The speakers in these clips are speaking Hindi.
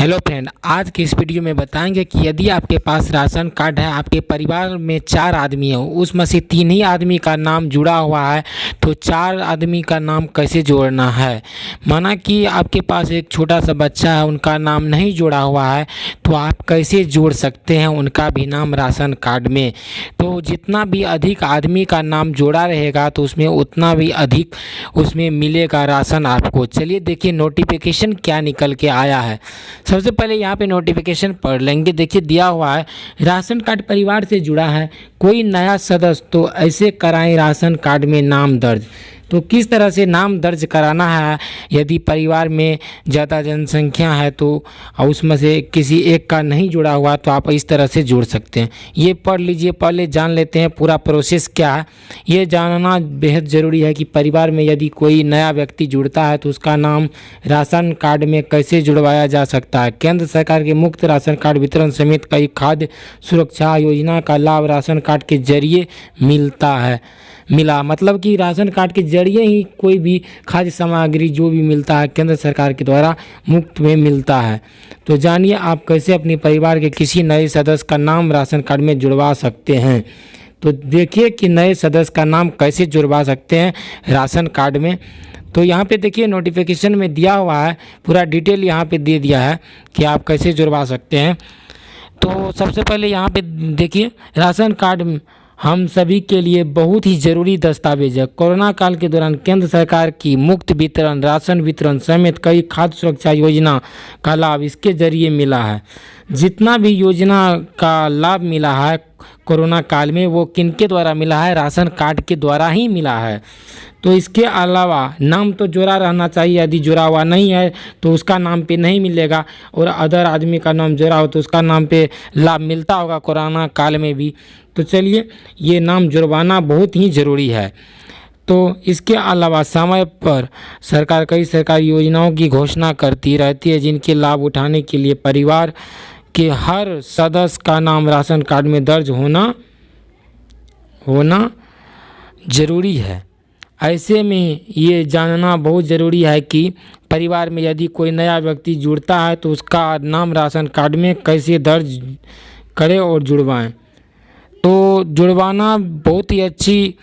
हेलो फ्रेंड, आज की इस वीडियो में बताएंगे कि यदि आपके पास राशन कार्ड है, आपके परिवार में 4 आदमी हो, उसमें से 3 ही आदमी का नाम जुड़ा हुआ है, तो 4 आदमी का नाम कैसे जोड़ना है। माना कि आपके पास एक छोटा सा बच्चा है, उनका नाम नहीं जुड़ा हुआ है, तो आप कैसे जोड़ सकते हैं उनका भी नाम राशन कार्ड में। तो जितना भी अधिक आदमी का नाम जोड़ा रहेगा तो उसमें उतना भी अधिक उसमें मिलेगा राशन आपको। चलिए देखिए नोटिफिकेशन क्या निकल के आया है। सबसे पहले यहाँ पे नोटिफिकेशन पढ़ लेंगे। देखिए दिया हुआ है, राशन कार्ड परिवार से जुड़ा है कोई नया सदस्य तो ऐसे कराएं राशन कार्ड में नाम दर्ज। तो किस तरह से नाम दर्ज कराना है, यदि परिवार में ज़्यादा जनसंख्या है तो उसमें से किसी एक का नहीं जुड़ा हुआ तो आप इस तरह से जोड़ सकते हैं। ये पढ़ लीजिए, पहले जान लेते हैं पूरा प्रोसेस क्या है। ये जानना बेहद ज़रूरी है कि परिवार में यदि कोई नया व्यक्ति जुड़ता है तो उसका नाम राशन कार्ड में कैसे जुड़वाया जा सकता है। केंद्र सरकार के मुफ्त राशन कार्ड वितरण समेत कई खाद्य सुरक्षा योजना का लाभ राशन कार्ड के जरिए मिला। मतलब कि राशन कार्ड के जरिए ही कोई भी खाद्य सामग्री जो भी मिलता है केंद्र सरकार के द्वारा मुफ्त में मिलता है। तो जानिए आप कैसे अपने परिवार के किसी नए सदस्य का नाम राशन कार्ड में जुड़वा सकते हैं। तो देखिए कि नए सदस्य का नाम कैसे जुड़वा सकते हैं राशन कार्ड में। तो यहाँ पे देखिए नोटिफिकेशन में दिया हुआ है, पूरा डिटेल यहाँ पे दे दिया है कि आप कैसे जुड़वा सकते हैं। तो सबसे पहले यहाँ पे देखिए, राशन कार्ड हम सभी के लिए बहुत ही ज़रूरी दस्तावेज है। कोरोना काल के दौरान केंद्र सरकार की मुफ्त वितरण राशन वितरण समेत कई खाद्य सुरक्षा योजना का लाभ इसके जरिए मिला है। जितना भी योजना का लाभ मिला है कोरोना काल में, वो किनके द्वारा मिला है, राशन कार्ड के द्वारा ही मिला है। तो इसके अलावा नाम तो जुड़ा रहना चाहिए, यदि जुड़ा हुआ नहीं है तो उसका नाम पे नहीं मिलेगा, और अदर आदमी का नाम जुड़ा हो तो उसका नाम पे लाभ मिलता होगा कोरोना काल में भी। तो चलिए ये नाम जुड़वाना बहुत ही ज़रूरी है। तो इसके अलावा समय पर सरकार कई सरकारी योजनाओं की घोषणा करती रहती है, जिनके लाभ उठाने के लिए परिवार के हर सदस्य का नाम राशन कार्ड में दर्ज होना ज़रूरी है। ऐसे में ये जानना बहुत ज़रूरी है कि परिवार में यदि कोई नया व्यक्ति जुड़ता है तो उसका नाम राशन कार्ड में कैसे दर्ज करें और जुड़वाएं। तो जुड़वाना बहुत ही अच्छी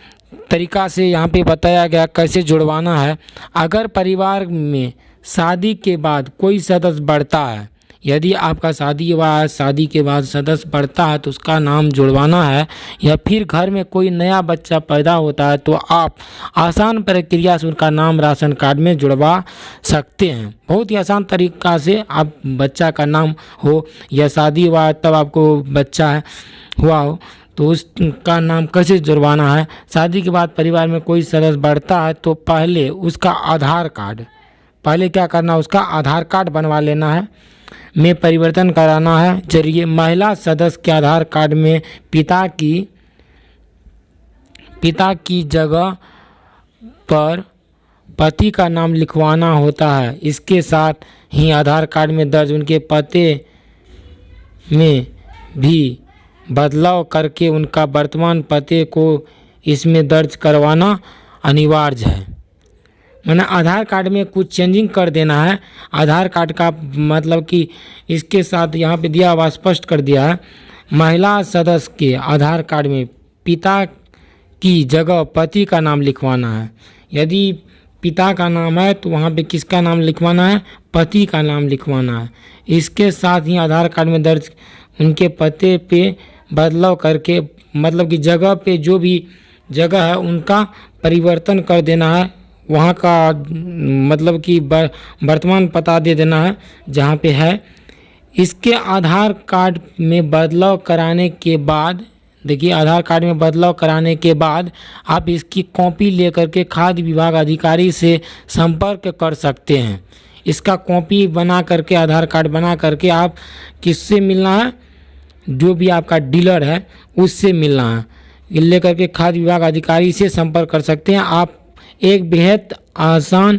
तरीक़ा से यहाँ पे बताया गया कैसे जुड़वाना है। अगर परिवार में शादी के बाद कोई सदस्य बढ़ता है, यदि आपका शादी हुआ है, शादी के बाद सदस्य बढ़ता है तो उसका नाम जुड़वाना है, या फिर घर में कोई नया बच्चा पैदा होता है तो आप आसान प्रक्रिया से उनका नाम राशन कार्ड में जुड़वा सकते हैं। बहुत ही आसान तरीक़ा से आप बच्चा का नाम हो, या शादी हुआ है तब आपको बच्चा हुआ हो तो उसका नाम कैसे जुड़वाना है। शादी के बाद परिवार में कोई सदस्य बढ़ता है तो पहले उसका आधार कार्ड, पहले क्या करना है, उसका आधार कार्ड बनवा लेना है, में परिवर्तन कराना है जरिए। महिला सदस्य के आधार कार्ड में पिता की जगह पर पति का नाम लिखवाना होता है। इसके साथ ही आधार कार्ड में दर्ज उनके पते में भी बदलाव करके उनका वर्तमान पते को इसमें दर्ज करवाना अनिवार्य है। मैंने आधार कार्ड में कुछ चेंजिंग कर देना है। आधार कार्ड का मतलब कि इसके साथ यहाँ पे दिया हुआ स्पष्ट कर दिया है, महिला सदस्य के आधार कार्ड में पिता की जगह पति का नाम लिखवाना है। यदि पिता का नाम है तो वहाँ पे किसका नाम लिखवाना है, पति का नाम लिखवाना है। इसके साथ ही आधार कार्ड में दर्ज उनके पते पे बदलाव करके, मतलब कि जगह पे जो भी जगह है उनका परिवर्तन कर देना है, वहाँ का मतलब कि वर्तमान पता दे देना है जहाँ पे है। इसके आधार कार्ड में बदलाव कराने के बाद, देखिए आधार कार्ड में बदलाव कराने के बाद आप इसकी कॉपी लेकर के खाद्य विभाग अधिकारी से संपर्क कर सकते हैं। इसका कॉपी बना करके, आधार कार्ड बना करके आप किससे मिलना है, जो भी आपका डीलर है उससे मिलना है। ये लेकर के खाद्य विभाग अधिकारी से संपर्क कर सकते हैं। आप एक बेहद आसान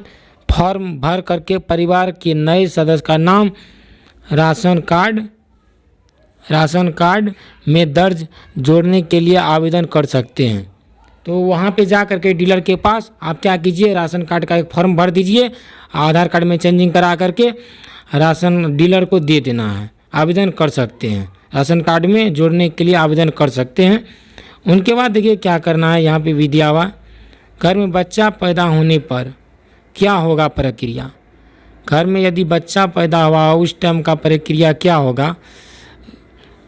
फॉर्म भर करके परिवार के नए सदस्य का नाम राशन कार्ड में दर्ज जोड़ने के लिए आवेदन कर सकते हैं। तो वहाँ पे जा करके डीलर के पास आप क्या कीजिए, राशन कार्ड का एक फॉर्म भर दीजिए, आधार कार्ड में चेंजिंग करा करके राशन डीलर को दे देना है, आवेदन कर सकते हैं। राशन कार्ड में जोड़ने के लिए आवेदन कर सकते हैं। उनके बाद देखिए क्या करना है, यहाँ पे विद्यावा घर में बच्चा पैदा होने पर क्या होगा प्रक्रिया। घर में यदि बच्चा पैदा हुआ उस टाइम का प्रक्रिया क्या होगा,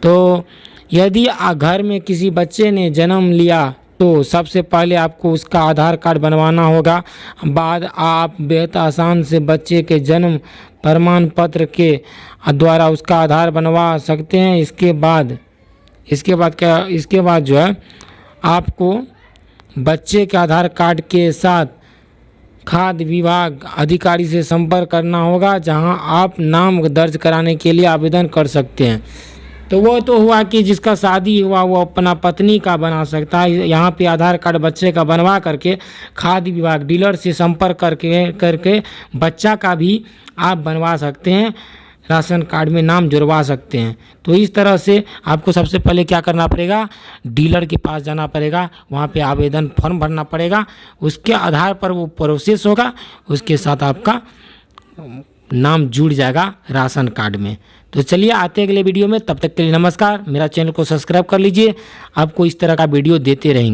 तो यदि घर में किसी बच्चे ने जन्म लिया तो सबसे पहले आपको उसका आधार कार्ड बनवाना होगा। बाद आप बेहद आसान से बच्चे के जन्म प्रमाण पत्र के द्वारा उसका आधार बनवा सकते हैं। इसके बाद जो है आपको बच्चे के आधार कार्ड के साथ खाद्य विभाग अधिकारी से संपर्क करना होगा, जहां आप नाम दर्ज कराने के लिए आवेदन कर सकते हैं। तो वो तो हुआ कि जिसका शादी हुआ वो अपना पत्नी का बना सकता है। यहाँ पे आधार कार्ड बच्चे का बनवा करके खाद्य विभाग डीलर से संपर्क करके बच्चा का भी आप बनवा सकते हैं, राशन कार्ड में नाम जुड़वा सकते हैं। तो इस तरह से आपको सबसे पहले क्या करना पड़ेगा, डीलर के पास जाना पड़ेगा, वहाँ पे आवेदन फॉर्म भरना पड़ेगा, उसके आधार पर वो प्रोसेस होगा, उसके साथ आपका नाम जुड़ जाएगा राशन कार्ड में। तो चलिए आते हैं अगले वीडियो में, तब तक के लिए नमस्कार। मेरा चैनल को सब्सक्राइब कर लीजिए, आपको इस तरह का वीडियो देते रहेंगे।